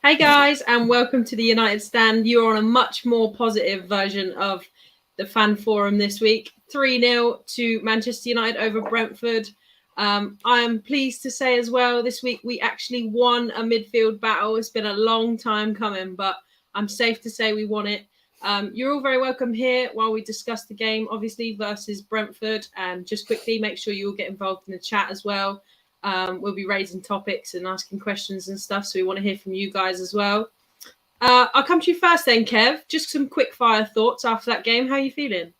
Hey guys, and welcome to the United Stand. You're on a much more positive version of the fan forum this week. 3-0 to Manchester United over Brentford. I am pleased to say as well, this week we actually won a midfield battle. It's been a long time coming, but I'm safe to say we won it. You're all very welcome here while we discuss the game, obviously, versus Brentford. And just quickly, make sure you all get involved in the chat as well. We'll be raising topics and asking questions and stuff, so we want to hear from you guys as well. I'll come to you first then, Kev. Just some quick fire thoughts after that game. How are you feeling?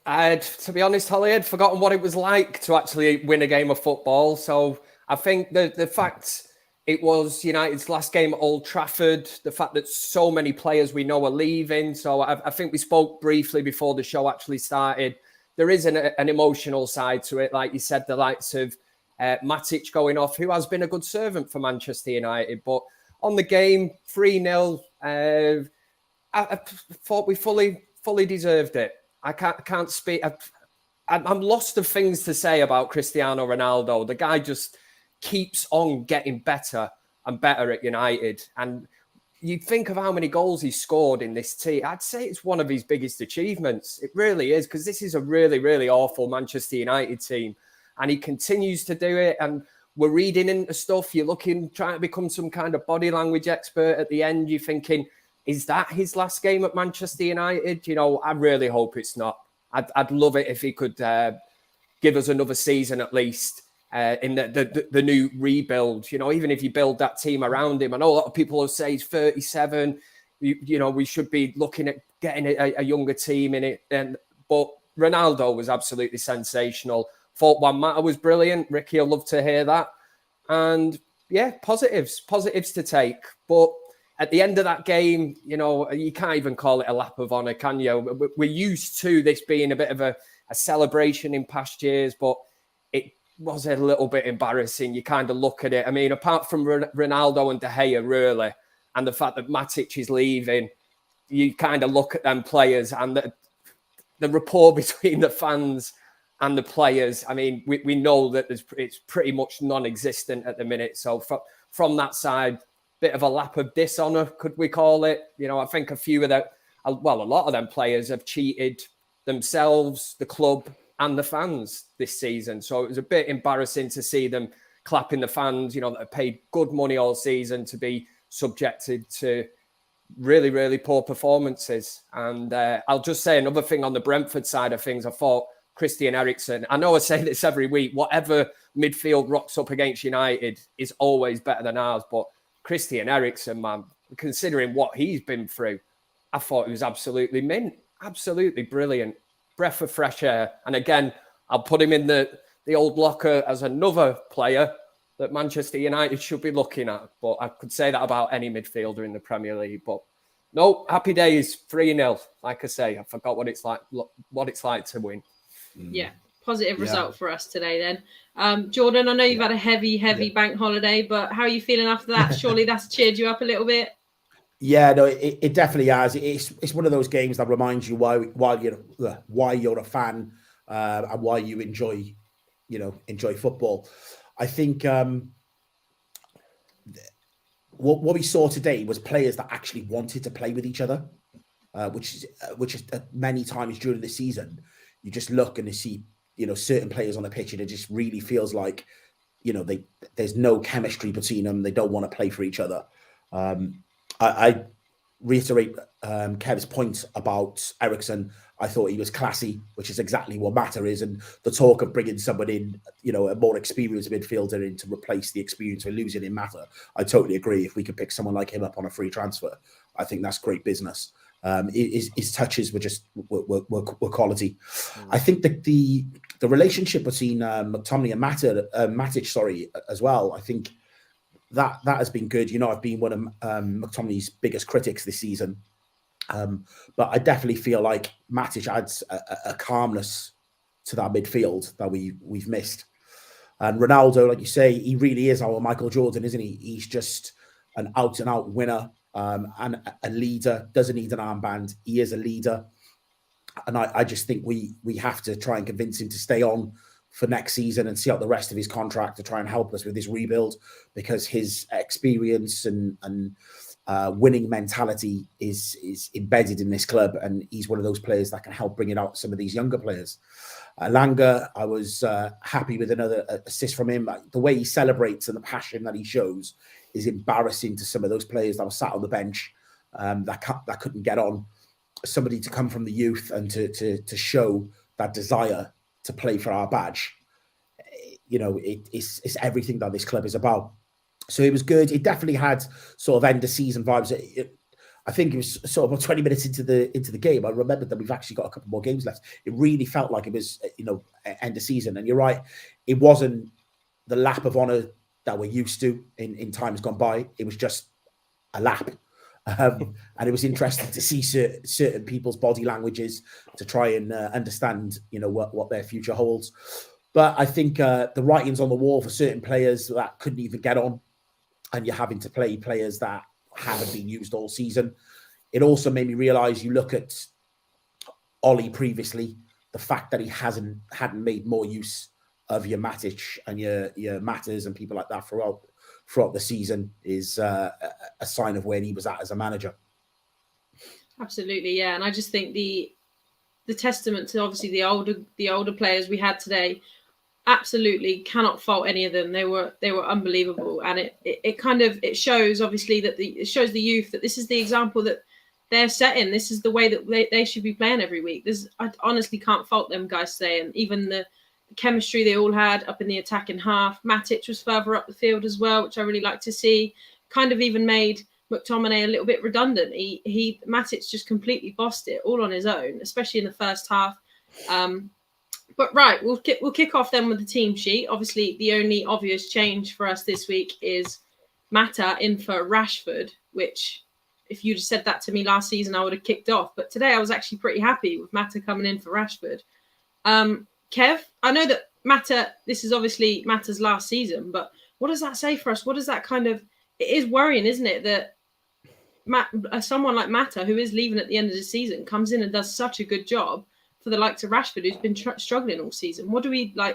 To be honest, Holly, I'd forgotten what it was like to actually win a game of football. So I think the fact it was United's last game at Old Trafford, the fact that so many players we know are leaving. So I think we spoke briefly before the show actually started. There is an emotional side to it. Like you said, the likes of MATIC going off, who has been a good servant for Manchester United. But on the game, 3-0, I thought we fully deserved it. I can't speak. I'm lost of things to say about Cristiano Ronaldo. The guy just keeps on getting better and better at United. And you think of how many goals he scored in this team. I'd say it's one of his biggest achievements. It really is, because this is a really, really awful Manchester United team. And he continues to do it. And we're reading into stuff. You're trying to become some kind of body language expert at the end. You're thinking, is that his last game at Manchester United? You know, I really hope it's not. I'd love it if he could give us another season at least in the new rebuild. You know, even if you build that team around him. I know a lot of people will say he's 37. You know, we should be looking at getting a younger team in it. But Ronaldo was absolutely sensational. Thought Juan Mata was brilliant. Ricky, I'd love to hear that. And yeah, positives to take. But at the end of that game, you know, you can't even call it a lap of honour, can you? We're used to this being a bit of a celebration in past years, but it was a little bit embarrassing. You kind of look at it. I mean, apart from Ronaldo and De Gea, really, and the fact that Matic is leaving, you kind of look at them players and the rapport between the fans and the players. I mean, we know that it's pretty much non-existent at the minute. So from that side, bit of a lap of dishonour, could we call it? You know, I think a lot of them players have cheated themselves, the club and the fans this season. So it was a bit embarrassing to see them clapping the fans, you know, that have paid good money all season to be subjected to really, really poor performances. And I'll just say another thing on the Brentford side of things. I thought Christian Eriksen, I know I say this every week, whatever midfield rocks up against United is always better than ours. But Christian Eriksen, man, considering what he's been through, I thought he was absolutely mint, absolutely brilliant. Breath of fresh air. And again, I'll put him in the old locker as another player that Manchester United should be looking at. But I could say that about any midfielder in the Premier League. But no, happy days, 3-0. Like I say, I forgot what it's like to win. Yeah, positive result for us today then. Jordan, I know you've had a heavy bank holiday, but how are you feeling after that? Surely that's cheered you up a little bit. Yeah, no, it definitely has. It's one of those games that reminds you why you're a fan and why you enjoy football. I think what we saw today was players that actually wanted to play with each other, which is many times during the season you just look and you see, you know, certain players on the pitch and it just really feels like, you know, there's no chemistry between them. They don't want to play for each other. I reiterate Kev's point about Eriksen. I thought he was classy, which is exactly what Mata is. And the talk of bringing someone in, you know, a more experienced midfielder in to replace the experience we're losing in Mata, I totally agree. If we could pick someone like him up on a free transfer, I think that's great business. His touches were quality. I think that the relationship between McTominay and Matic, as well. I think that has been good. You know, I've been one of McTominay's biggest critics this season, but I definitely feel like Matic adds a calmness to that midfield that we've missed. And Ronaldo, like you say, he really is our Michael Jordan, isn't he? He's just an out and out winner. And a leader, doesn't need an armband. He is a leader. And I just think we have to try and convince him to stay on for next season and see out the rest of his contract to try and help us with this rebuild, because his experience and winning mentality is embedded in this club, and he's one of those players that can help bring it out some of these younger players. Langer, I was happy with another assist from him. The way he celebrates and the passion that he shows is embarrassing to some of those players that were sat on the bench that couldn't get on. Somebody to come from the youth and to show that desire to play for our badge, it's everything that this club is about. So it was good. It definitely had sort of end of season vibes. I think it was sort of about 20 minutes into the game, I remembered that we've actually got a couple more games left. It really felt like it was, end of season. And you're right, it wasn't the lap of honour that we're used to in times gone by. It was just a lap. And it was interesting to see certain people's body languages to try and understand, what their future holds. But I think the writing's on the wall for certain players that couldn't even get on, and you're having to play players that haven't been used all season. It also made me realise, you look at Ollie previously, the fact that he hadn't made more use of your MATIC and your Matters and people like that throughout the season is a sign of where he was at as a manager. Absolutely, yeah. And I just think the testament to obviously the older players we had today, absolutely cannot fault any of them. They were unbelievable, and it shows obviously that it shows the youth that this is the example that they're setting. This is the way that they should be playing every week. I honestly can't fault them guys today, and even the chemistry they all had up in the attacking half. Matic was further up the field as well, which I really like to see. Kind of even made McTominay a little bit redundant. Matic just completely bossed it all on his own, especially in the first half. But right, we'll kick off then with the team sheet. Obviously, the only obvious change for us this week is Mata in for Rashford, which if you'd said that to me last season, I would have kicked off. But today I was actually pretty happy with Mata coming in for Rashford. Kev, I know that Mata, this is obviously Mata's last season, but what does that say for us? What does that it is worrying, isn't it, that someone like Mata, who is leaving at the end of the season, comes in and does such a good job for the likes of Rashford, who's been struggling all season. Where do we kind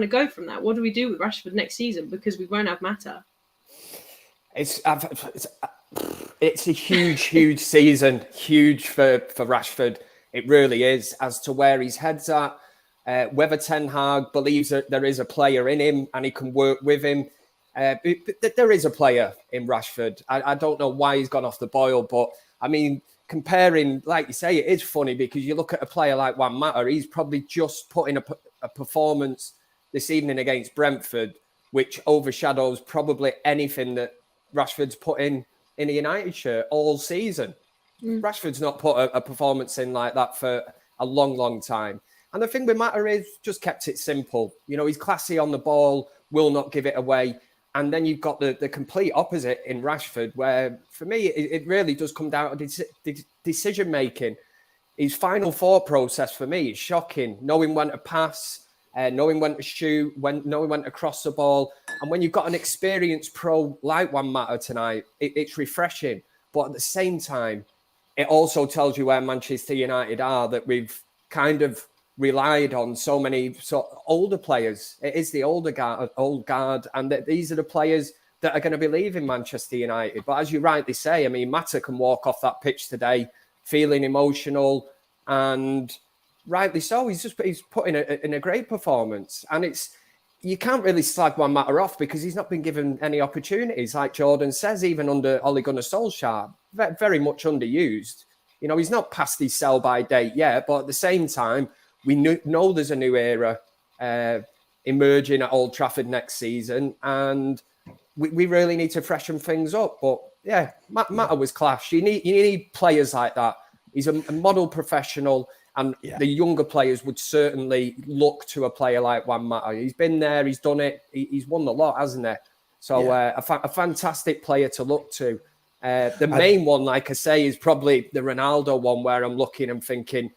of go from that? What do we do with Rashford next season? Because we won't have Mata. It's a huge season, huge for Rashford. It really is. As to where his head's at, whether Ten Hag believes that there is a player in him and he can work with him. There is a player in Rashford. I don't know why he's gone off the boil, but I mean, comparing, like you say, it is funny because you look at a player like Juan Mata, he's probably just put in a performance this evening against Brentford, which overshadows probably anything that Rashford's put in a United shirt all season. Rashford's not put a performance in like that for a long time. And the thing with Mata is just kept it simple. He's classy on the ball, will not give it away. And then you've got the complete opposite in Rashford, where for me, it really does come down to decision-making. His final thought process for me is shocking. Knowing when to pass, knowing when to shoot, knowing when to cross the ball. And when you've got an experienced pro like Juan Mata tonight, it's refreshing. But at the same time, it also tells you where Manchester United are, that we've kind of relied on so many older players. It is the old guard, and that these are the players that are going to be leaving Manchester United. But as you rightly say, I mean, Mata can walk off that pitch today feeling emotional, and rightly so. He's put in a great performance, and you can't really slag Juan Mata off because he's not been given any opportunities. Like Jordan says, even under Ole Gunnar Solskjaer, very much underused. He's not past his sell-by date yet, but at the same time, we know there's a new era emerging at Old Trafford next season, and we really need to freshen things up. But yeah, Mata was class. You need players like that. He's a model professional, and the younger players would certainly look to a player like Juan Mata. He's been there, he's done it, he's won the lot, hasn't he? So a fantastic player to look to. The main one, like I say, is probably the Ronaldo one, where I'm looking and thinking,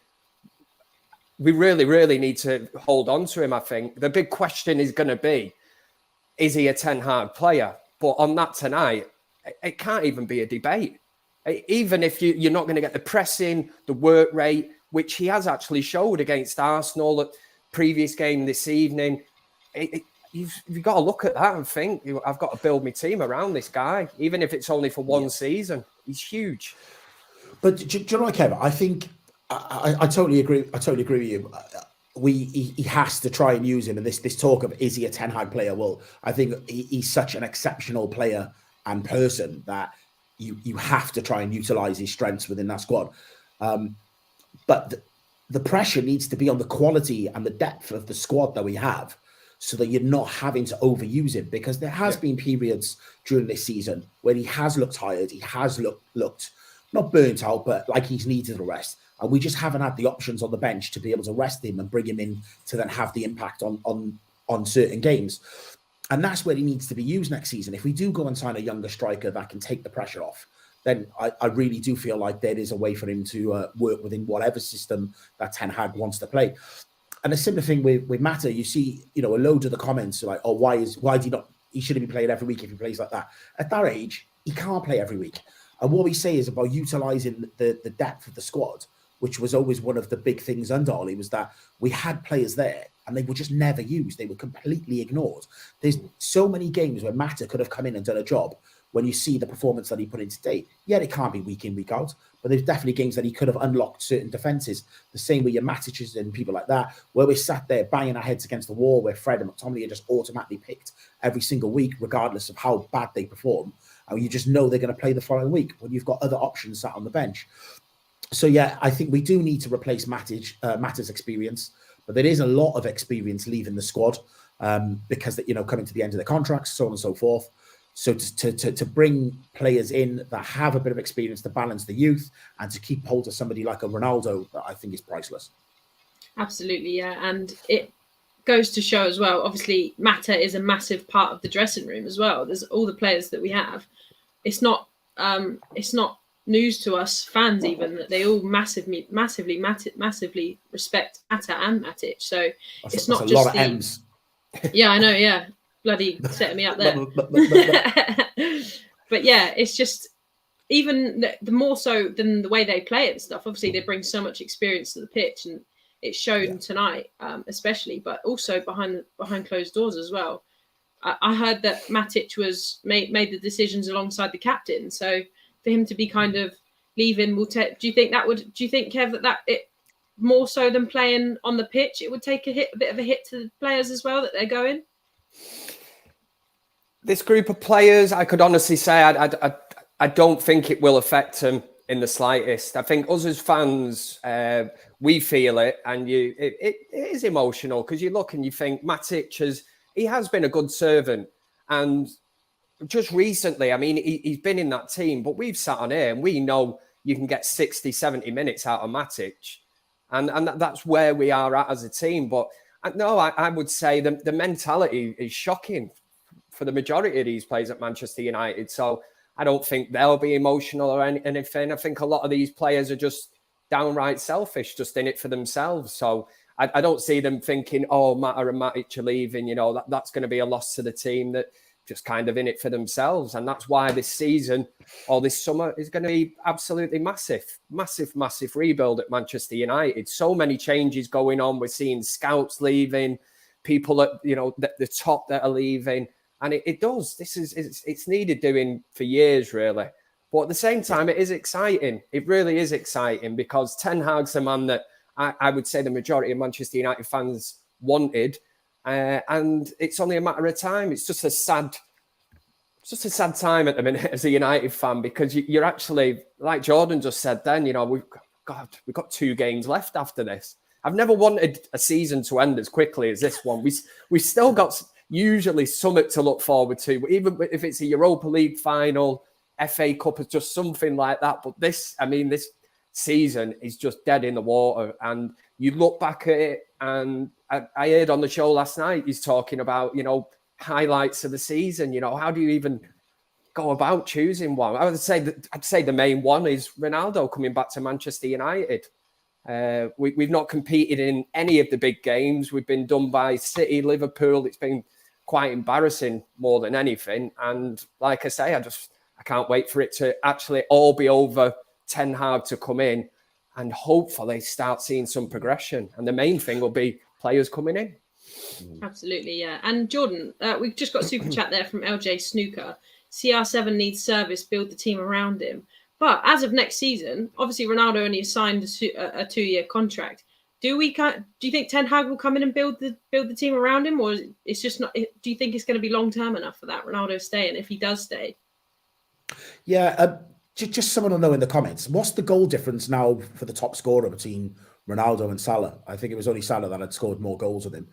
we really, really need to hold on to him, I think. The big question is going to be, is he a Ten Hag player? But on that tonight, it can't even be a debate. Even if you're not going to get the pressing, the work rate, which he has actually showed against Arsenal. previous game this evening. You've got to look at that and think, I've got to build my team around this guy, even if it's only for one season. He's huge. But do you know what, Kevin? I think I totally agree. I totally agree with you. He has to try and use him. And this talk of, is he a Ten Hag player? Well, I think he's such an exceptional player and person that you have to try and utilize his strengths within that squad. But the pressure needs to be on the quality and the depth of the squad that we have, so that you're not having to overuse him, because there has been periods during this season where he has looked tired, he has looked not burnt out, but like he's needed a rest. And we just haven't had the options on the bench to be able to rest him and bring him in to then have the impact on certain games. And that's where he needs to be used next season. If we do go and sign a younger striker that can take the pressure off, then I really do feel like there is a way for him to work within whatever system that Ten Hag wants to play. And a similar thing with Mata. You see, a load of the comments are like, oh, why do you not? He shouldn't be playing every week if he plays like that. At that age, he can't play every week. And what we say is about utilising the depth of the squad, which was always one of the big things under Ollie, was that we had players there and they were just never used. They were completely ignored. There's so many games where Mata could have come in and done a job. When you see the performance that he put in today, yeah, it can't be week in, week out, but there's definitely games that he could have unlocked certain defences. The same with your Matic's and people like that, where we're sat there banging our heads against the wall, where Fred and McTominay are just automatically picked every single week, regardless of how bad they perform. And you just know they're going to play the following week when you've got other options sat on the bench. So, yeah, I think we do need to replace Mata's experience, but there is a lot of experience leaving the squad because, coming to the end of their contracts, so on and so forth. So to bring players in that have a bit of experience to balance the youth and to keep hold of somebody like a Ronaldo, that I think is priceless. Absolutely, yeah. And it goes to show as well, obviously, Mata is a massive part of the dressing room as well. There's all the players that we have. It's not news to us fans even that they all massively respect Mata and Matic. So it's not just a lot of M's. Yeah, I know, yeah. Bloody setting me up there. But yeah, it's just, even the more so than the way they play it and stuff, obviously they bring so much experience to the pitch, and it's shown tonight, especially, but also behind closed doors as well. I heard that Matic was made the decisions alongside the captain, so for him to be kind of leaving do you think, Kev, that it more so than playing on the pitch, it would take a bit of a hit to the players as well, that they're going? This group of players, I could honestly say I don't think it will affect them in the slightest. I think us as fans, we feel it, and it is emotional, because you look and you think Matic has been a good servant, and just recently, I mean, he's been in that team, but we've sat on here and we know you can get 60, 70 minutes out of Matic, and that's where we are at as a team. But no, I would say the mentality is shocking for the majority of these players at Manchester United. So I don't think they'll be emotional or anything. I think a lot of these players are just downright selfish, just in it for themselves. So I don't see them thinking, oh, Mata and Matic are leaving, that's going to be a loss to the team. That just kind of in it for themselves. And that's why this season or this summer is going to be absolutely massive rebuild at Manchester United. So many changes going on. We're seeing scouts leaving, people at the top that are leaving. And it does. It's needed doing for years, really. But at the same time, it is exciting. It really is exciting, because Ten Hag's a man that I would say the majority of Manchester United fans wanted. And it's only a matter of time. It's just a sad time at the minute as a United fan, because you're actually, like Jordan just said then, we've got 2 games left after this. I've never wanted a season to end as quickly as this one. We still got usually something to look forward to, even if it's a Europa League final, FA Cup, or just something like that. But this season is just dead in the water. And you look back at it, and I heard on the show last night, he's talking about, highlights of the season. How do you even go about choosing one? I'd say the main one is Ronaldo coming back to Manchester United. We've not competed in any of the big games. We've been done by City, Liverpool. It's been quite embarrassing more than anything. And like I say, I can't wait for it to actually all be over, Ten Hag to come in and hopefully start seeing some progression. And the main thing will be players coming in. Absolutely, yeah. And Jordan, we've just got a super chat there from LJ Snooker. CR7 needs service, build the team around him. But as of next season, obviously Ronaldo only signed a 2-year contract. Do you think Ten Hag will come in and build the team around him, or it's just not? Do you think it's going to be long term enough for that Ronaldo staying if he does stay? Yeah, just someone will know in the comments. What's the goal difference now for the top scorer between Ronaldo and Salah? I think it was only Salah that had scored more goals than him.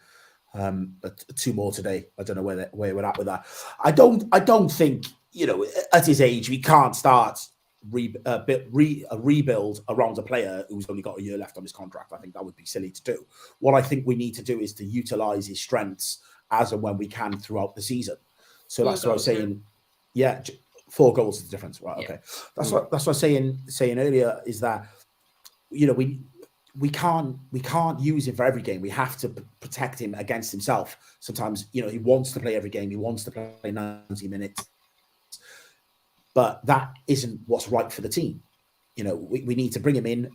But 2 more today. I don't know where we're at with that. I don't think, at his age we can't start a rebuild around a player who's only got a year left on his contract. I think that would be silly to do. What I think we need to do is to utilize his strengths as and when we can throughout the season. So that's what I was saying. Yeah, 4 goals is the difference. Right. Okay. That's what I was saying earlier is that, we can't use him for every game. We have to protect him against himself. Sometimes, he wants to play every game. He wants to play 90 minutes. But that isn't what's right for the team. We need to bring him in,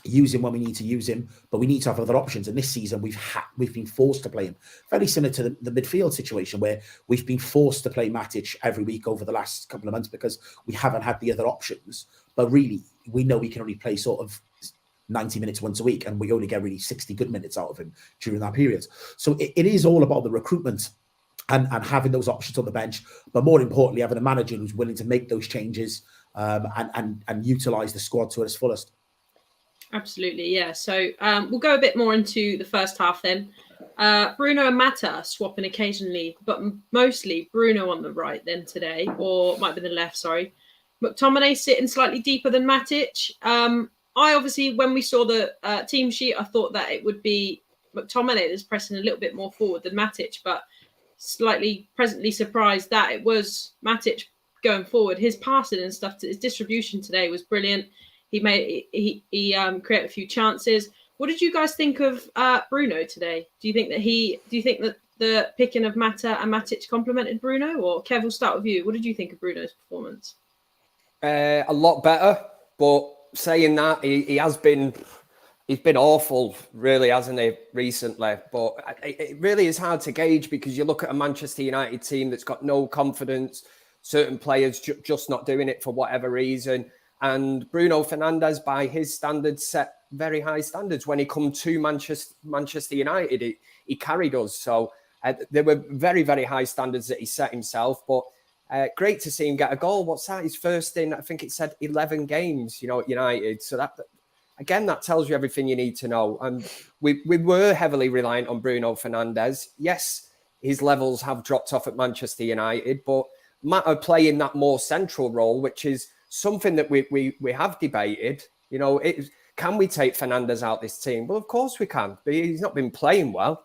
use him when we need to use him, but we need to have other options. And this season, we've been forced to play him. Very similar to the midfield situation where we've been forced to play Matic every week over the last couple of months because we haven't had the other options. But really, we know we can only play sort of 90 minutes once a week, and we only get really 60 good minutes out of him during that period. So it is all about the recruitment and having those options on the bench, but more importantly, having a manager who's willing to make those changes and utilize the squad to its fullest. Absolutely, yeah. So we'll go a bit more into the first half then. Bruno and Mata swapping occasionally, but mostly Bruno on the right then today, or might be the left, sorry. McTominay sitting slightly deeper than Matic. I obviously, when we saw the team sheet, I thought that it would be McTominay that's pressing a little bit more forward than Matic, but slightly presently surprised that it was Matic going forward. His passing and stuff, his distribution today was brilliant. He created a few chances. What did you guys think of Bruno today? Do you think that the picking of Mata and Matic complemented Bruno? Or Kev, we'll start with you. What did you think of Bruno's performance? A lot better, but saying that, he's been awful, really, hasn't he, recently? But it really is hard to gauge because you look at a Manchester United team that's got no confidence, certain players just not doing it for whatever reason. And Bruno Fernandes, by his standards, set very high standards. When he come to Manchester United, he carried us. So there were very, very high standards that he set himself. But great to see him get a goal. What's that? His first in, I think it said 11 games, at United. So that, again, that tells you everything you need to know. And we were heavily reliant on Bruno Fernandes. Yes, his levels have dropped off at Manchester United, but Mata playing that more central role, which is something that we have debated. Can we take Fernandes out this team? Well, of course we can. But he's not been playing well.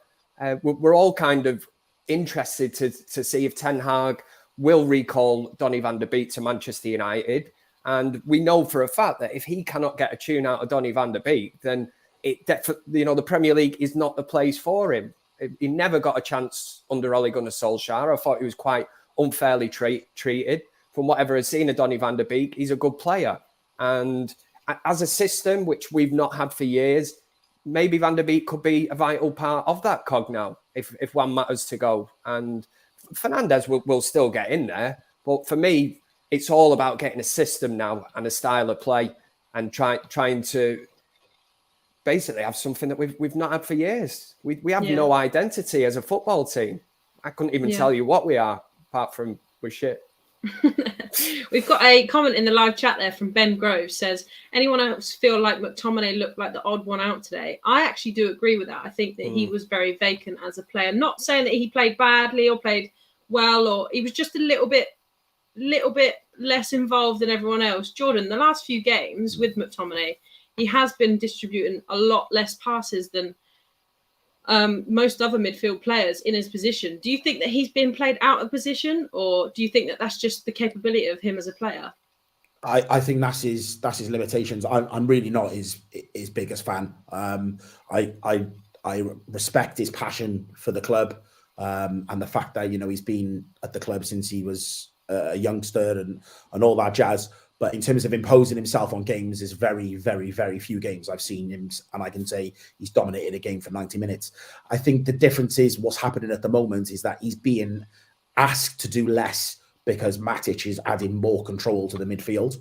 We're all kind of interested to see if Ten Hag will recall Donny van de Beek to Manchester United. And we know for a fact that if he cannot get a tune out of Donny van de Beek, then the Premier League is not the place for him. He never got a chance under Ole Gunnar Solskjaer. I thought he was quite unfairly treated. From whatever I've seen of Donny van de Beek, he's a good player. And as a system, which we've not had for years, maybe Van de Beek could be a vital part of that cog now, if one matters to go. And Fernandes will still get in there. But for me, it's all about getting a system now and a style of play and trying to basically have something that we've not had for years. We have no identity as a football team. I couldn't even tell you what we are, apart from we're shit. We've got a comment in the live chat there from Ben Groves. Says, anyone else feel like McTominay looked like the odd one out today? I actually do agree with that. I think that he was very vacant as a player. Not saying that he played badly or played well, or he was just a little bit less involved than everyone else. Jordan, the last few games with McTominay, he has been distributing a lot less passes than most other midfield players in his position. Do you think that he's been played out of position, or do you think that that's just the capability of him as a player? I think that's his limitations. I'm really not his biggest fan. I respect his passion for the club and the fact that he's been at the club since he was a youngster and all that jazz. But in terms of imposing himself on games, there's very, very, very few games I've seen him, and I can say he's dominated a game for 90 minutes. I think the difference is what's happening at the moment is that he's being asked to do less because Matic is adding more control to the midfield.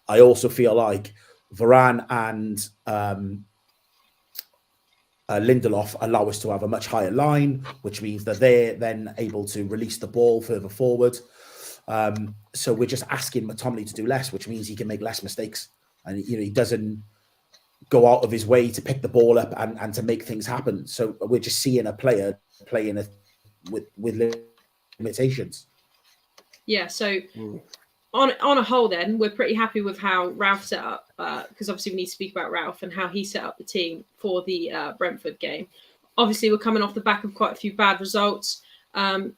I also feel like Varane and Lindelof allow us to have a much higher line, which means that they're then able to release the ball further forward. So we're just asking McTominay to do less, which means he can make less mistakes. And, he doesn't go out of his way to pick the ball up and to make things happen. So we're just seeing a player playing with limitations. Yeah, so on a whole then, we're pretty happy with how Ralf set up, because obviously we need to speak about Ralf and how he set up the team for the Brentford game. Obviously, we're coming off the back of quite a few bad results.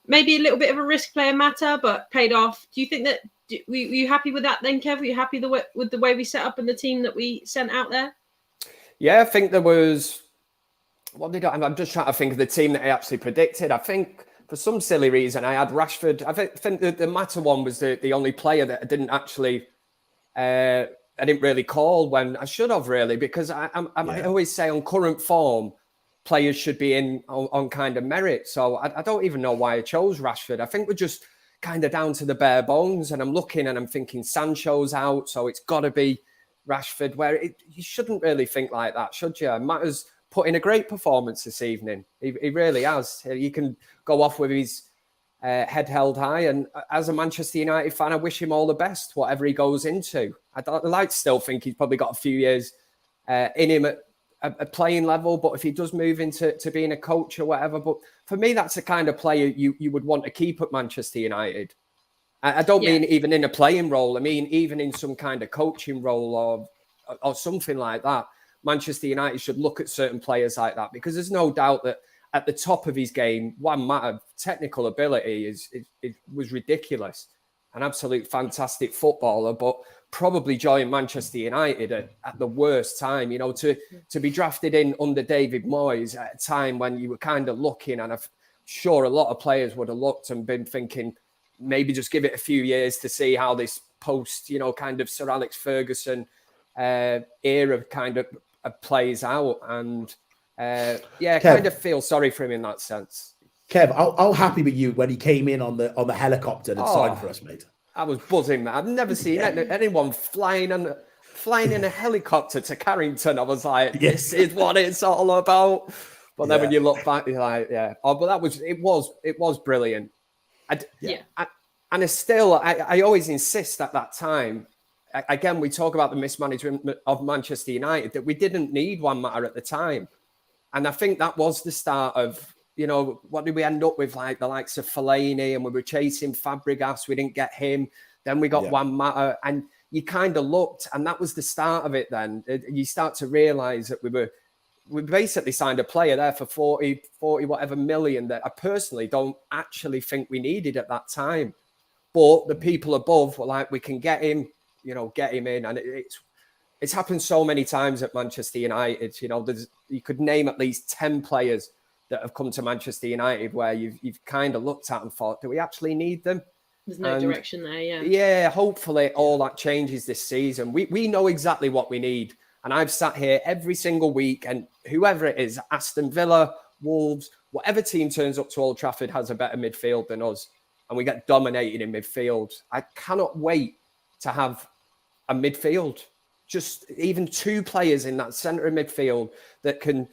Maybe a little bit of a risk player matter, but paid off. Do you think that, were you happy with that then, Kev? Were you happy with the way we set up and the team that we sent out there? Yeah, I think there was, I'm just trying to think of the team that I actually predicted. I think for some silly reason, I had Rashford. I think the Mata one was the only player that I didn't actually, I didn't really call when I should have really, because I always say on current form, players should be in on kind of merit. So I don't even know why I chose Rashford. I think we're just kind of down to the bare bones, and I'm looking and I'm thinking Sancho's out, so it's got to be Rashford, where you shouldn't really think like that, should you? Mata's put in a great performance this evening. He really has. He can go off with his head held high. And as a Manchester United fan, I wish him all the best, whatever he goes into. I'd like to still think he's probably got a few years in him at a playing level, but if he does move into being a coach or whatever. But for me, that's the kind of player you would want to keep at Manchester United. I don't mean even in a playing role. I mean, even in some kind of coaching role or something like that. Manchester United should look at certain players like that, because there's no doubt that at the top of his game, Juan Mata, technical ability was ridiculous. An absolute fantastic footballer, but probably joined Manchester United at the worst time, to be drafted in under David Moyes at a time when you were kind of looking, and I'm sure a lot of players would have looked and been thinking, maybe just give it a few years to see how this post, kind of Sir Alex Ferguson era kind of plays out. And Kev, kind of feel sorry for him in that sense. Kev, how happy were you when he came in on the helicopter and signed for us, mate? I was buzzing, man. I've never seen anyone flying in a helicopter to Carrington. I was like, this is what it's all about. But then when you look back, you're like, oh, but it was brilliant. And I always insist at that time, again, we talk about the mismanagement of Manchester United, that we didn't need Juan Mata at the time. And I think that was the start of, what did we end up with? Like the likes of Fellaini, and we were chasing Fabregas. We didn't get him. Then we got Juan Mata, and you kind of looked, and that was the start of it. Then you start to realise that we basically signed a player there for 40 whatever million that I personally don't actually think we needed at that time. But the people above were like, we can get him, get him in. And it's happened so many times at Manchester United. You could name at least 10 players that have come to Manchester United where you've kind of looked at and thought, do we actually need them? There's no direction there, Yeah, hopefully all that changes this season. We know exactly what we need. And I've sat here every single week, and whoever it is, Aston Villa, Wolves, whatever team turns up to Old Trafford has a better midfield than us, and we get dominated in midfield. I cannot wait to have a midfield, just even two players in that centre of midfield that can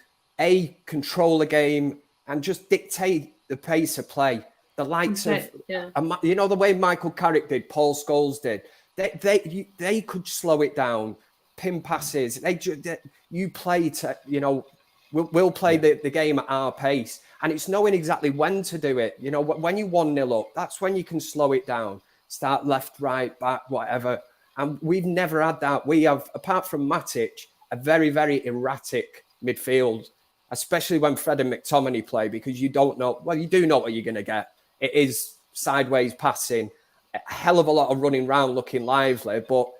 control the game and just dictate the pace of play. The likes of, the way Michael Carrick did, Paul Scholes did. They could slow it down, pin passes. You play to, we'll play the game at our pace, and it's knowing exactly when to do it. When you 1-0 up, that's when you can slow it down, start left, right, back, whatever. And we've never had that. We have, apart from Matic, a very, very erratic midfield, especially when Fred and McTominay play, because you don't know. Well, you do know what you're going to get. It is sideways passing, a hell of a lot of running around, looking lively. But,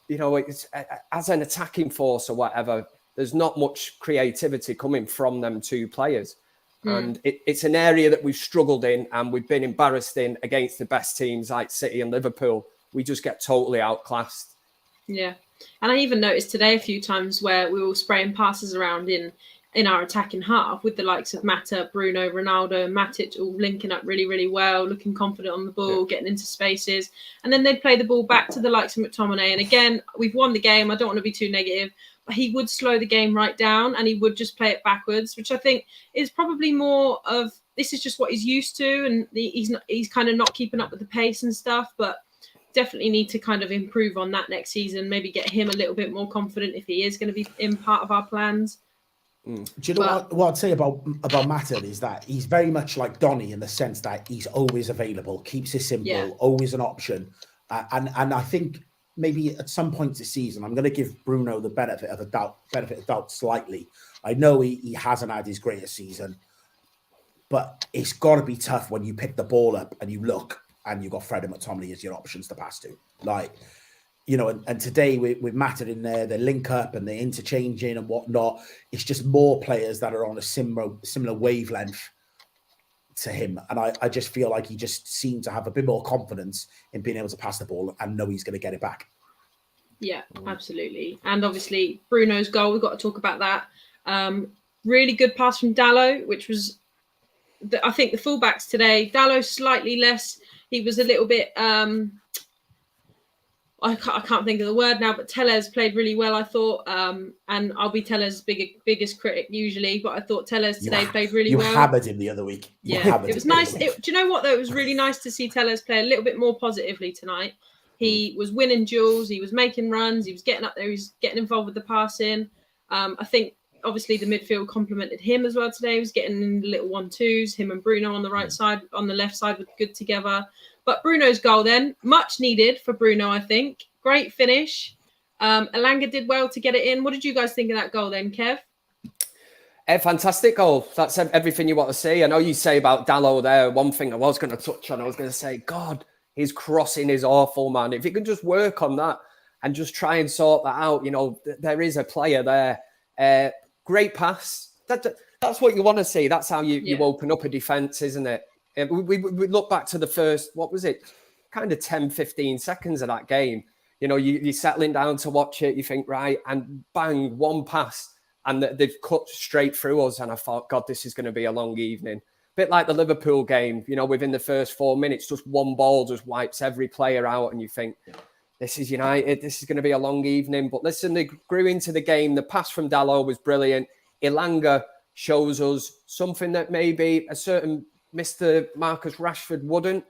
it's as an attacking force or whatever, there's not much creativity coming from them two players. And it's an area that we've struggled in, and we've been embarrassed in against the best teams like City and Liverpool. we just get totally outclassed. Yeah. And I even noticed today a few times where we were spraying passes around in our attacking half with the likes of Mata, Bruno, Ronaldo, and MATIC all linking up really, really well, looking confident on the ball, getting into spaces. And then they'd play the ball back to the likes of McTominay. And again, we've won the game. I don't want to be too negative, but he would slow the game right down and he would just play it backwards, which I think is probably more of this is just what he's used to. And he's kind of not keeping up with the pace and stuff, but definitely need to kind of improve on that next season. Maybe get him a little bit more confident if he is going to be in part of our plans. Do you know what I'd say about Mata is that he's very much like Toney in the sense that he's always available, keeps it simple, always an option. And I think maybe at some point this season, I'm going to give Bruno the benefit of doubt slightly. I know he hasn't had his greatest season, but it's got to be tough when you pick the ball up and you look and you've got Fred and McTominay as your options to pass to. Like, you know, and today with Mata in there, they link up and they're interchanging and whatnot. It's just more players that are on a similar wavelength to him. And I just feel like he just seemed to have a bit more confidence in being able to pass the ball and know he's going to get it back. Yeah, absolutely. And obviously Bruno's goal, we've got to talk about that. Really good pass from Dalot, which was, I think the fullbacks today, Dalot slightly less. He was a little bit... I can't think of the word now, but Tellez played really well, I thought. And I'll be Tellez's biggest critic usually, but I thought Tellez today played really well. You hammered him the other week. It was nice. Do you know what, though? It was really nice to see Tellez play a little bit more positively tonight. He was winning duels. He was making runs. He was getting up there. He was getting involved with the passing. I think, obviously, the midfield complimented him as well today. He was getting in the little 1-2s. Him and Bruno on the right side, on the left side, were good together. But Bruno's goal then, much needed for Bruno, I think. Great finish. Elanga did well to get it in. What did you guys think of that goal then, Kev? A fantastic goal. That's everything you want to see. I know you say about Dalot there. One thing I was going to touch on, I was going to say, God, his crossing is awful, man. If you could just work on that and just try and sort that out, you know, there is a player there. Great pass. That's what you want to see. That's how you open up a defence, isn't it? We look back to the first, what was it? Kind of 10, 15 seconds of that game. You know, you're settling down to watch it. You think, right, and bang, one pass. And they've cut straight through us. And I thought, God, this is going to be a long evening. Bit like the Liverpool game, you know, within the first 4 minutes, just one ball just wipes every player out. And you think, this is United. This is going to be a long evening. But listen, they grew into the game. The pass from Dalot was brilliant. Elanga shows us something that maybe a certain Mr. Marcus Rashford wouldn't,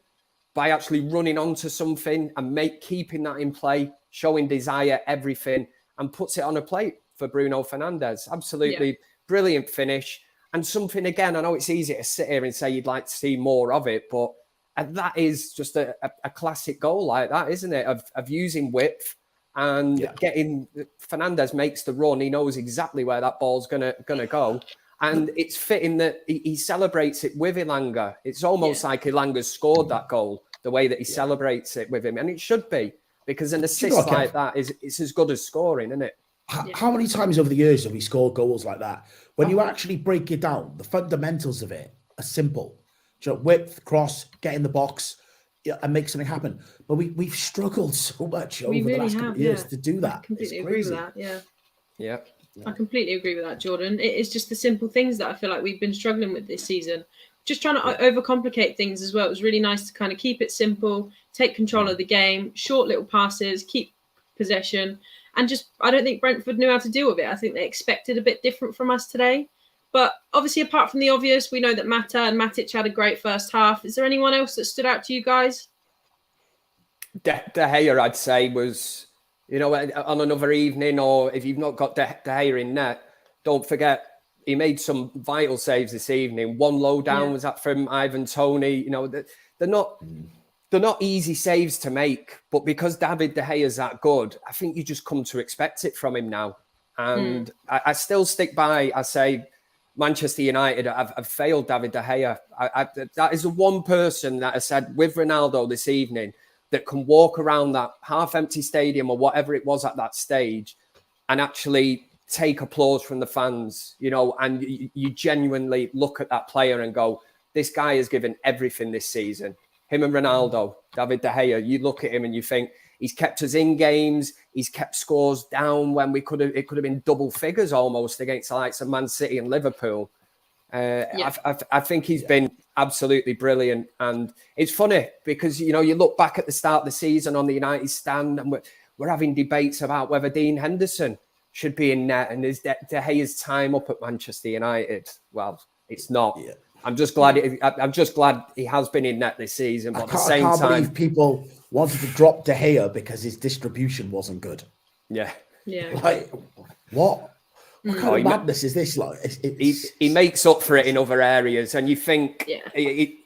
by actually running onto something and keeping that in play, showing desire, everything, and puts it on a plate for Bruno Fernandes. Absolutely brilliant finish. And something, again, I know it's easy to sit here and say you'd like to see more of it, but that is just a classic goal like that, isn't it? Of using width and getting... Fernandes makes the run. He knows exactly where that ball's gonna go. And it's fitting that he celebrates it with Elanga. It's almost like Elanga's scored that goal, the way that he celebrates it with him. And it should be, because an assist like that is as good as scoring, isn't it? How many times over the years have we scored goals like that? When you actually break it down, the fundamentals of it are simple. You know, width, cross, get in the box, and make something happen. But we've struggled so much over the last couple of years to do that. I completely agree with that, Yeah. I completely agree with that, Jordan. It is just the simple things that I feel like we've been struggling with this season. Just trying to overcomplicate things as well. It was really nice to kind of keep it simple, take control of the game, short little passes, keep possession. And just, I don't think Brentford knew how to deal with it. I think they expected a bit different from us today. But obviously, apart from the obvious, we know that Mata and MATIC had a great first half. Is there anyone else that stood out to you guys? De Gea, I'd say, was... You know, on another evening, or if you've not got De Gea in net, don't forget he made some vital saves this evening. One low down was that from Ivan Toney. You know, they're not easy saves to make, but because David De Gea is that good, I think you just come to expect it from him now. And I still stick by. I say Manchester United have failed David De Gea. That is the one person that I said with Ronaldo this evening that can walk around that half-empty stadium or whatever it was at that stage and actually take applause from the fans, you know, and you genuinely look at that player and go, this guy has given everything this season. him and Ronaldo, David De Gea, you look at him and you think he's kept us in games, he's kept scores down when it could have been double figures almost against the likes of Man City and Liverpool. I think he's been absolutely brilliant. And it's funny because, you look back at the start of the season on the United stand and we're having debates about whether Dean Henderson should be in net and is De Gea's time up at Manchester United. Well, it's not. Yeah. I'm just glad he has been in net this season. But at the same time, I can't believe people wanted to drop De Gea because his distribution wasn't good. Yeah. Like, what? What kind of madness is this? Like, he makes up for it in other areas, and you think,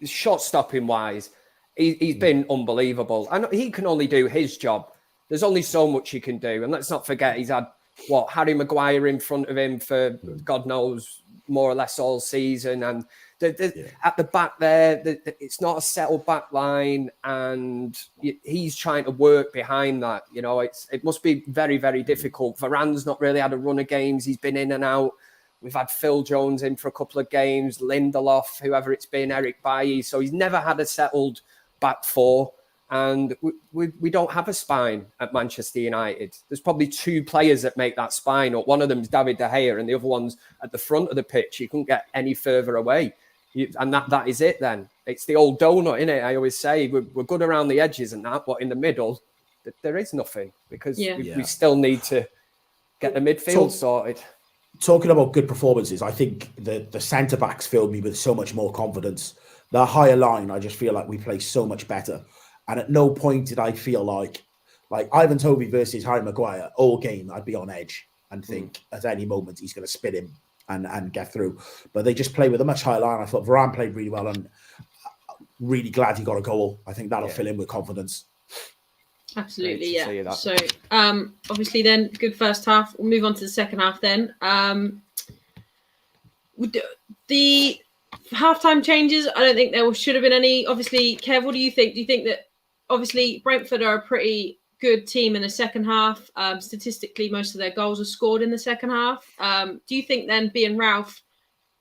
shot stopping wise, he's been unbelievable. And he can only do his job. There's only so much he can do, and let's not forget he's had Harry Maguire in front of him for God knows more or less all season, and at the back there, it's not a settled back line, and he's trying to work behind that. It must be very, very difficult. Varane's not really had a run of games. He's been in and out. We've had Phil Jones in for a couple of games, Lindelof, whoever it's been, Eric Bailly. So he's never had a settled back four. And we don't have a spine at Manchester United. There's probably two players that make that spine up. One of them is David De Gea, and the other one's at the front of the pitch. You couldn't get any further away. And that is it then. It's the old donut, isn't it? I always say we're good around the edges and that, but in the middle, there is nothing because we still need to get the midfield sorted. Talking about good performances, I think the centre-backs filled me with so much more confidence. The higher line, I just feel like we play so much better. And at no point did I feel like Ivan Toney versus Harry Maguire, all game, I'd be on edge and think at any moment he's going to spin him and get through. But they just play with a much higher line. I thought Varane played really well and really glad he got a goal. I think that'll fill in with confidence. Absolutely, yeah. So obviously then, good first half. We'll move on to the second half then. The halftime changes, I don't think there should have been any. Obviously, Kev, what do you think? Do you think that obviously Brentford are a pretty good team in the second half? Statistically, most of their goals are scored in the second half. Do you think then, being Ralf,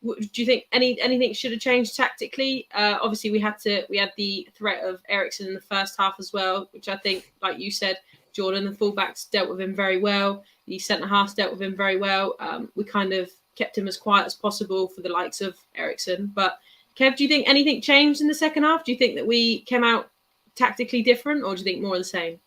do you think anything should have changed tactically? Obviously, we had the threat of Eriksen in the first half as well, which I think, like you said, Jordan, the fullbacks dealt with him very well. The centre halves dealt with him very well. We kind of kept him as quiet as possible for the likes of Eriksen. But Kev, do you think anything changed in the second half? Do you think that we came out tactically different, or do you think more of the same?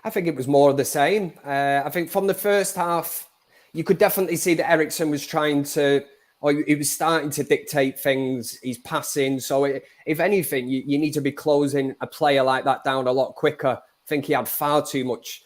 I think it was more of the same. I think from the first half, you could definitely see that Eriksen was trying to, or he was starting to dictate things. He's passing. So if anything, you need to be closing a player like that down a lot quicker. I think he had far too much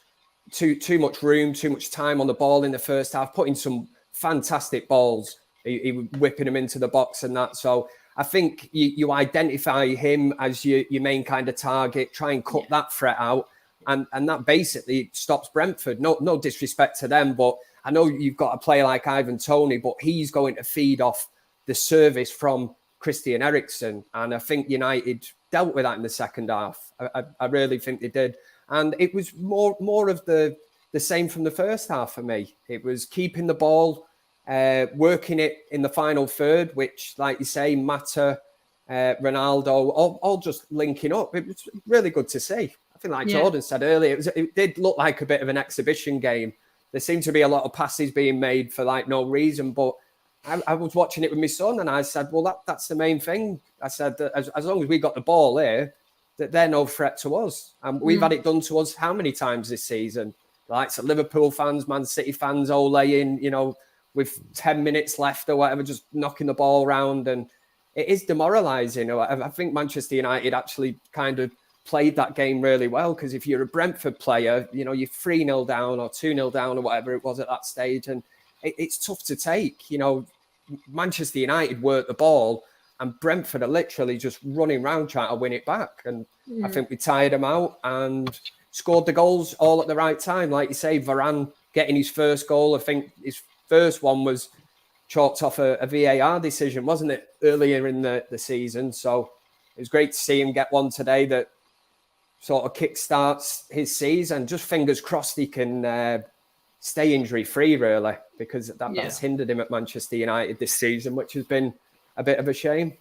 room, too much time on the ball in the first half, putting some fantastic balls. He was whipping them into the box and that. So I think you identify him as your main kind of target, try and cut that threat out. And that basically stops Brentford. No disrespect to them, but I know you've got a player like Ivan Toney, but he's going to feed off the service from Christian Eriksen. And I think United dealt with that in the second half. I really think they did. And it was more of the same from the first half for me. It was keeping the ball, working it in the final third, which, like you say, Mata, Ronaldo, all just linking up. It was really good to see. I think, like Jordan said earlier, it did look like a bit of an exhibition game. There seemed to be a lot of passes being made for no reason. But I was watching it with my son, and I said, well, that's the main thing. I said that as long as we got the ball here, that they're no threat to us. And we've had it done to us how many times this season? Like Liverpool fans, Man City fans, all laying, with 10 minutes left or whatever, just knocking the ball around. And it is demoralising. I think Manchester United actually kind of played that game really well, because if you're a Brentford player, you're 3-0 down or 2-0 down or whatever it was at that stage. And it's tough to take. Manchester United worked the ball and Brentford are literally just running around trying to win it back. And I think we tired them out and scored the goals all at the right time. Like you say, Varane getting his first goal. I think his first one was chalked off a VAR decision, wasn't it, earlier in the season? So it was great to see him get one today that sort of kickstarts his season. Just fingers crossed he can stay injury-free, really, because that's hindered him at Manchester United this season, which has been a bit of a shame.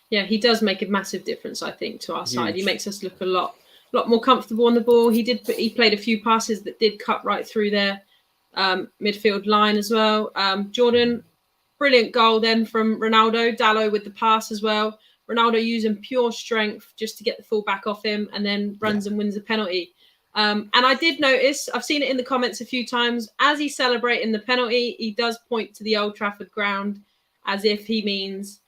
Yeah, he does make a massive difference, I think, to our side. He makes us look a lot more comfortable on the ball. He played a few passes that did cut right through their midfield line as well. Jordan, brilliant goal then from Ronaldo. Dallo with the pass as well. Ronaldo using pure strength just to get the full back off him, and then runs and wins the penalty. And I did notice, I've seen it in the comments a few times, as he's celebrating the penalty, he does point to the Old Trafford ground as if he means,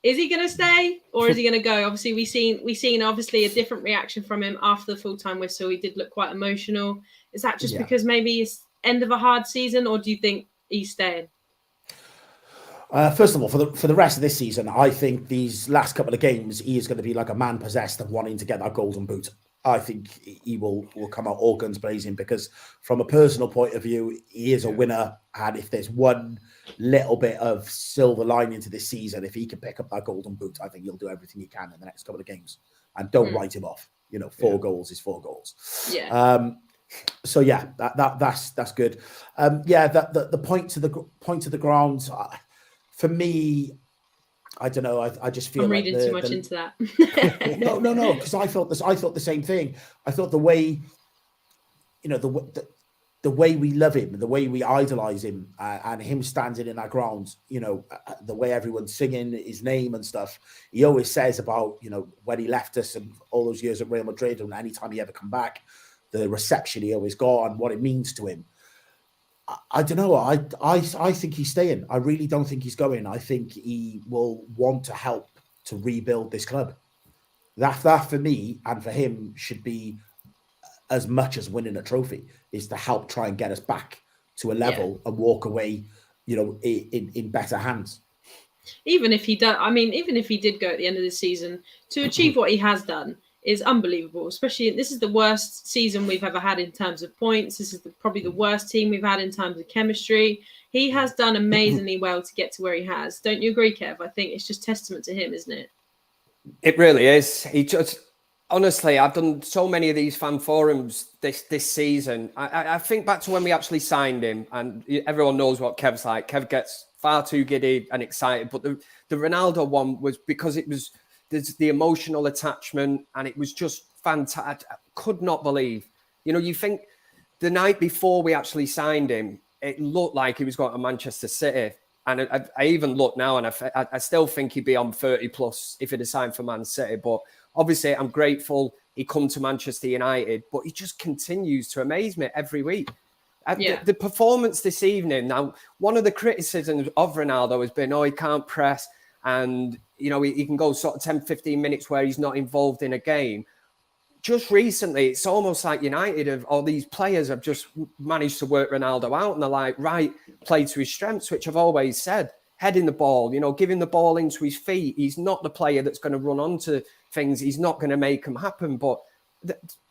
is he going to stay or is he going to go? Obviously, we seen obviously a different reaction from him after the full-time whistle. He did look quite emotional. Is that just because maybe it's end of a hard season, or do you think he's staying? First of all, for the rest of this season, I think these last couple of games, he is going to be like a man possessed of wanting to get that golden boot. I think he will come out all guns blazing, because from a personal point of view, he is a winner. And if there's one little bit of silver lining to this season, if he can pick up that golden boot, I think he'll do everything he can in the next couple of games. And don't write him off. 4 goals is 4 goals. Yeah. So yeah, that's good. The point to the ground, for me, I don't know. I just feel I'm reading too much into that. No, because I thought the same thing. I thought the way, the way we love him, the way we idolize him, and him standing in that ground, the way everyone's singing his name and stuff. He always says about, when he left us and all those years at Real Madrid, and anytime he ever come back, the reception he always got and what it means to him. I don't know. I think he's staying. I really don't think he's going. I think he will want to help to rebuild this club. That for me and for him should be as much as winning a trophy, is to help try and get us back to a level and walk away, in better hands. Even if he does, even if he did go at the end of the season, to achieve what he has done is unbelievable. Especially, this is the worst season we've ever had in terms of points. This is probably the worst team we've had in terms of chemistry. He has done amazingly well to get to where he has. Don't you agree, Kev? I think it's just testament to him, isn't it? It really is. He just, honestly, I've done so many of these fan forums this season. I think back to when we actually signed him, and everyone knows what Kev's like. Kev gets far too giddy and excited. But the Ronaldo one was because there's the emotional attachment, and it was just fantastic. I could not believe. You think the night before we actually signed him, it looked like he was going to Manchester City. And I even look now, and I still think he'd be on 30 plus if he'd have signed for Man City. But obviously, I'm grateful he come to Manchester United, but he just continues to amaze me every week. The performance this evening, now, one of the criticisms of Ronaldo has been, he can't press, and he can go sort of 10, 15 minutes where he's not involved in a game. Just recently, it's almost like United or these players have just managed to work Ronaldo out, and they're like, right, play to his strengths, which I've always said, heading the ball, giving the ball into his feet. He's not the player that's going to run onto things. He's not going to make them happen. But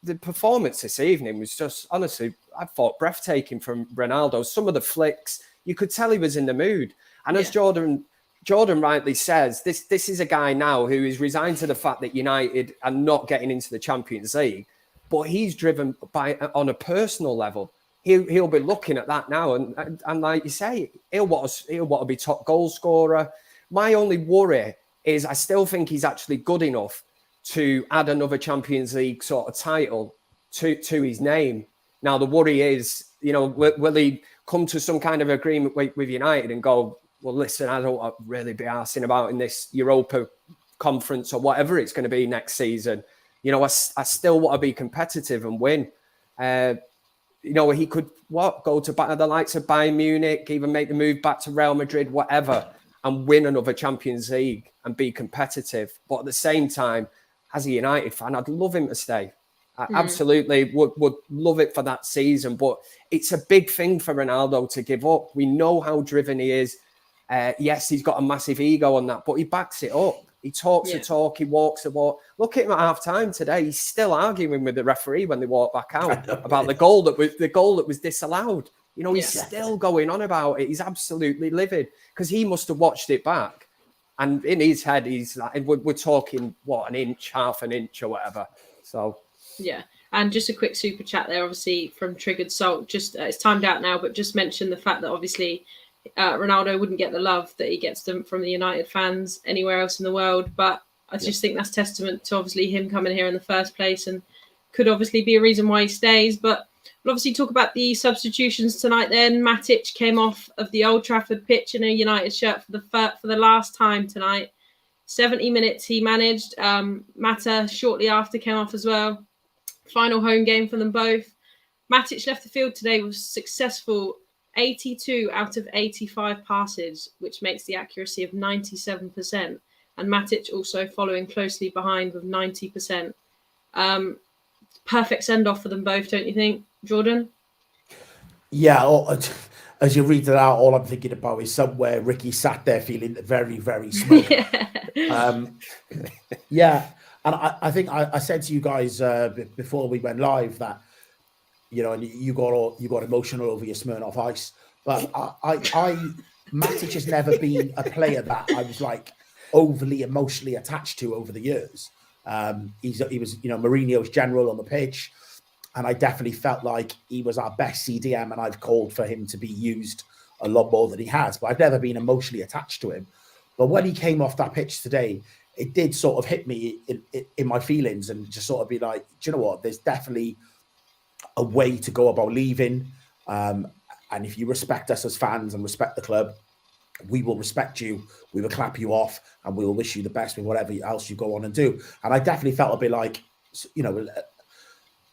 the performance this evening was just, honestly, I thought breathtaking from Ronaldo. Some of the flicks, you could tell he was in the mood. And as Jordan rightly says, this is a guy now who is resigned to the fact that United are not getting into the Champions League, but he's driven on a personal level. He'll be looking at that now, and like you say, he'll want to be top goal scorer. My only worry is I still think he's actually good enough to add another Champions League sort of title to his name. Now the worry is, will he come to some kind of agreement with United and go, well, listen, I don't want to really be arsing about in this Europa conference or whatever it's going to be next season. I still want to be competitive and win. He could go to the likes of Bayern Munich, even make the move back to Real Madrid, whatever, and win another Champions League and be competitive. But at the same time, as a United fan, I'd love him to stay. I absolutely would love it for that season. But it's a big thing for Ronaldo to give up. We know how driven he is. Yes, he's got a massive ego on that, but he backs it up. He talks the talk, he walks the walk. Look at him at half time today. He's still arguing with the referee when they walk back out about the goal that was disallowed. He's still going on about it. He's absolutely livid because he must have watched it back. And in his head, he's like, we're talking, an inch, half an inch or whatever. So, yeah. And just a quick super chat there, obviously, from Triggered Salt. Just it's timed out now, but just mention the fact that obviously Ronaldo wouldn't get the love that he gets from the United fans anywhere else in the world. But I just think that's testament to obviously him coming here in the first place, and could obviously be a reason why he stays. But we'll obviously talk about the substitutions tonight then. MATIC came off of the Old Trafford pitch in a United shirt for the last time tonight. 70 minutes he managed. Mata shortly after came off as well. Final home game for them both. MATIC left the field today with successful 82 out of 85 passes, which makes the accuracy of 97%. And MATIC also following closely behind with 90%. Perfect send-off for them both, don't you think, Jordan? Yeah, as you read it out, all I'm thinking about is somewhere Ricky sat there feeling very, very smug. Yeah, and I think I said to you guys before we went live that, you know, and you got emotional over your Smirnoff Ice, but Matic has never been a player that I was like overly emotionally attached to over the years. He was, you know, Mourinho's general on the pitch, and I definitely felt like he was our best CDM, and I've called for him to be used a lot more than he has, but I've never been emotionally attached to him. But when he came off that pitch today, it did sort of hit me in my feelings, and just sort of be like, do you know what? There's definitely a way to go about leaving. And if you respect us as fans and respect the club, we will respect you. We will clap you off, and we will wish you the best with whatever else you go on and do. And I definitely felt a bit like, you know,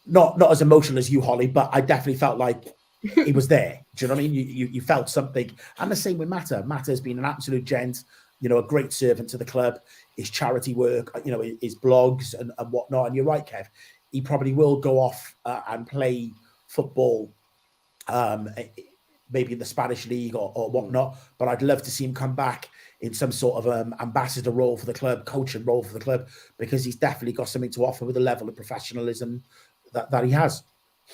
not as emotional as you, Holly, but I definitely felt like he was there. Do you know what I mean? You felt something. And the same with Mata. Mata has been an absolute gent, you know, a great servant to the club, his charity work, you know, his blogs and whatnot. And you're right, Kev, he probably will go off and play football, maybe in the Spanish league or whatnot. But I'd love to see him come back in some sort of ambassador role for the club, coaching role for the club, because he's definitely got something to offer with the level of professionalism that he has.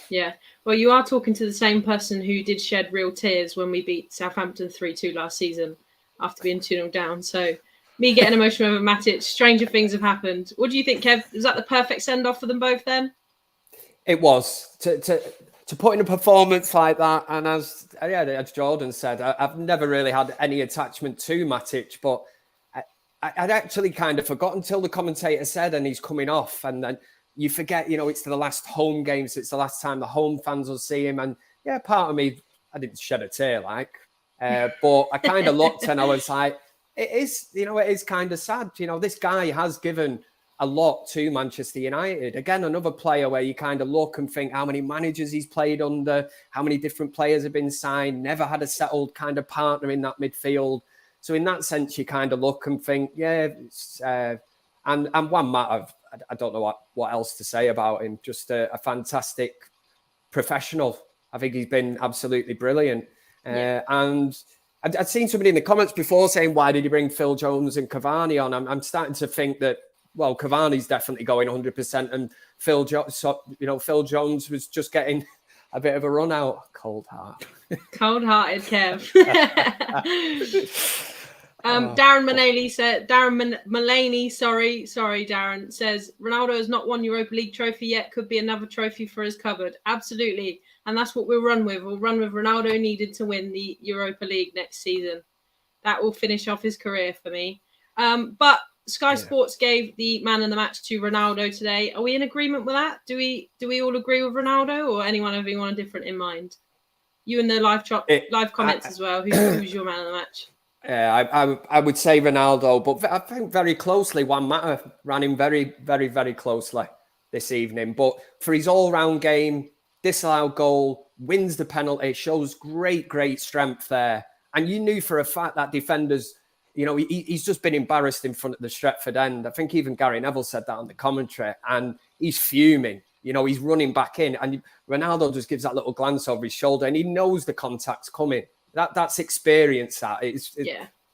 Yeah. Well, you are talking to the same person who did shed real tears when we beat Southampton 3-2 last season after being 2-0 down. So me getting emotional over Matic, stranger things have happened. What do you think, Kev? Was that the perfect send-off for them both then? It was. To put in a performance like that, and as Jordan said, I've never really had any attachment to Matic, but I'd actually kind of forgot until the commentator said, and he's coming off, and then you forget, you know, it's the last home game, so it's the last time the home fans will see him. And yeah, part of me, I didn't shed a tear, but I kind of looked and I was like, it is kind of sad. You know, this guy has given a lot to Manchester United. Again, another player where you kind of look and think how many managers he's played under, how many different players have been signed, never had a settled kind of partner in that midfield. So in that sense, you kind of look and think, yeah, it's, and Juan Mata, I don't know what else to say about him. Just a fantastic professional. I think he's been absolutely brilliant. And I'd seen somebody in the comments before saying, why did he bring Phil Jones and Cavani on? I'm starting to think that, well, Cavani's definitely going 100%, and Phil Jones was just getting a bit of a run out. Cold-hearted, Kev. Darren Mulaney, sorry, Darren, says Ronaldo has not won Europa League trophy yet. Could be another trophy for his cupboard. Absolutely. And that's what we'll run with. We'll run with Ronaldo needed to win the Europa League next season. That will finish off his career for me. But Sky Sports gave the man of the match to Ronaldo today. Are we in agreement with that? Do we all agree with Ronaldo, or anyone having one different in mind? You in the live comments as well. Who's your man of the match? Yeah, I would say Ronaldo, but I think very closely. Juan Mata ran him very, very, very closely this evening. But for his all-round game, disallowed goal, wins the penalty, shows great strength there. And you knew for a fact that defenders, you know, he's just been embarrassed in front of the Stretford end. I think even Gary Neville said that on the commentary, and he's fuming. You know, he's running back in, and Ronaldo just gives that little glance over his shoulder, and he knows the contact's coming. That's experience.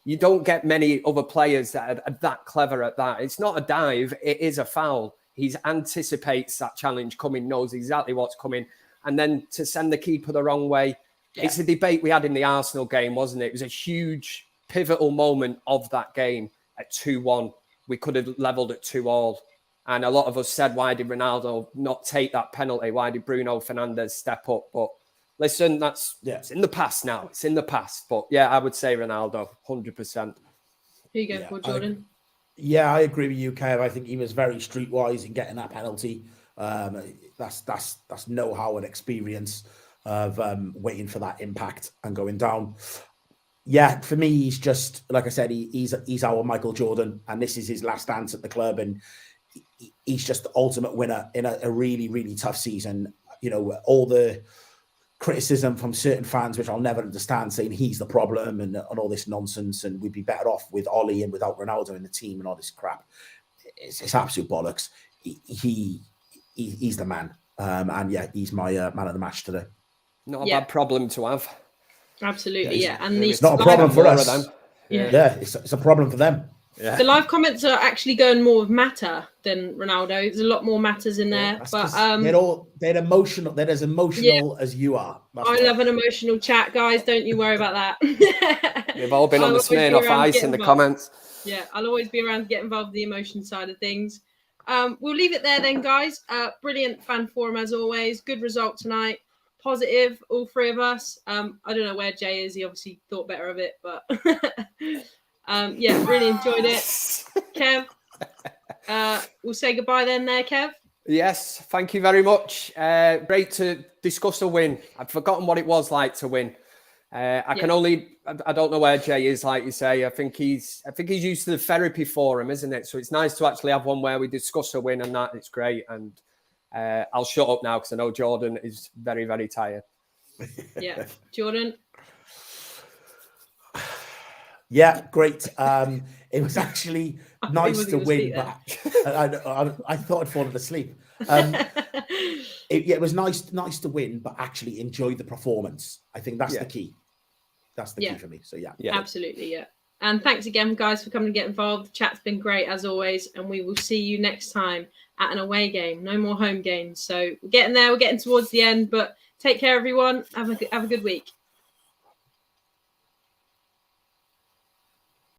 You don't get many other players that are that clever at that. It's not a dive; it is a foul. He anticipates that challenge coming, knows exactly what's coming, and then to send the keeper the wrong way. Yeah. It's a debate we had in the Arsenal game, wasn't it? It was a huge pivotal moment of that game at 2-1. We could have levelled at 2-2. And a lot of us said, why did Ronaldo not take that penalty? Why did Bruno Fernandes step up? But listen, it's in the past now. It's in the past. But yeah, I would say Ronaldo, 100%. Who you go for, Jordan? I agree with you, Kev. I think he was very streetwise in getting that penalty. That's know-how and experience of waiting for that impact and going down. Yeah, for me, he's just, like I said, he's our Michael Jordan, and this is his last dance at the club, and he's just the ultimate winner in a really, really tough season. You know, all the criticism from certain fans, which I'll never understand, saying he's the problem and all this nonsense, and we'd be better off with Ollie and without Ronaldo in the team and all this crap. It's absolute bollocks. He's the man. And yeah, he's my man of the match today. Not a bad problem to have. Absolutely, And it's not a problem for us. Yeah, it's a problem for them. Yeah. The live comments are actually going more with Mata than Ronaldo. There's a lot more Matas in there, but they're emotional. They're as emotional as you are. I love an emotional chat, guys. Don't you worry about that. We've all been on the Smirnoff Ice in the comments. Yeah, I'll always be around to get involved with the emotion side of things. We'll leave it there then, guys. Brilliant fan forum as always. Good result tonight. Positive, all three of us. I don't know where Jay is. He obviously thought better of it, but really enjoyed it. Kev, we'll say goodbye then there, Kev. Yes, thank you very much. Great to discuss a win. I'd forgotten what it was like to win. I don't know where Jay is, like you say. I think he's used to the therapy forum, isn't it? So it's nice to actually have one where we discuss a win, and that it's great. And I'll shut up now because I know Jordan is very, very tired. Yeah, Jordan. Yeah, great. It was actually nice to win, but I thought I'd fallen asleep. It was nice to win, but actually enjoy the performance. I think that's the key. That's the key for me. So yeah, absolutely, yeah. And thanks again, guys, for coming to get involved. The chat's been great as always, and we will see you next time at an away game. No more home games. So we're getting there. We're getting towards the end, but take care, everyone. Have a good week.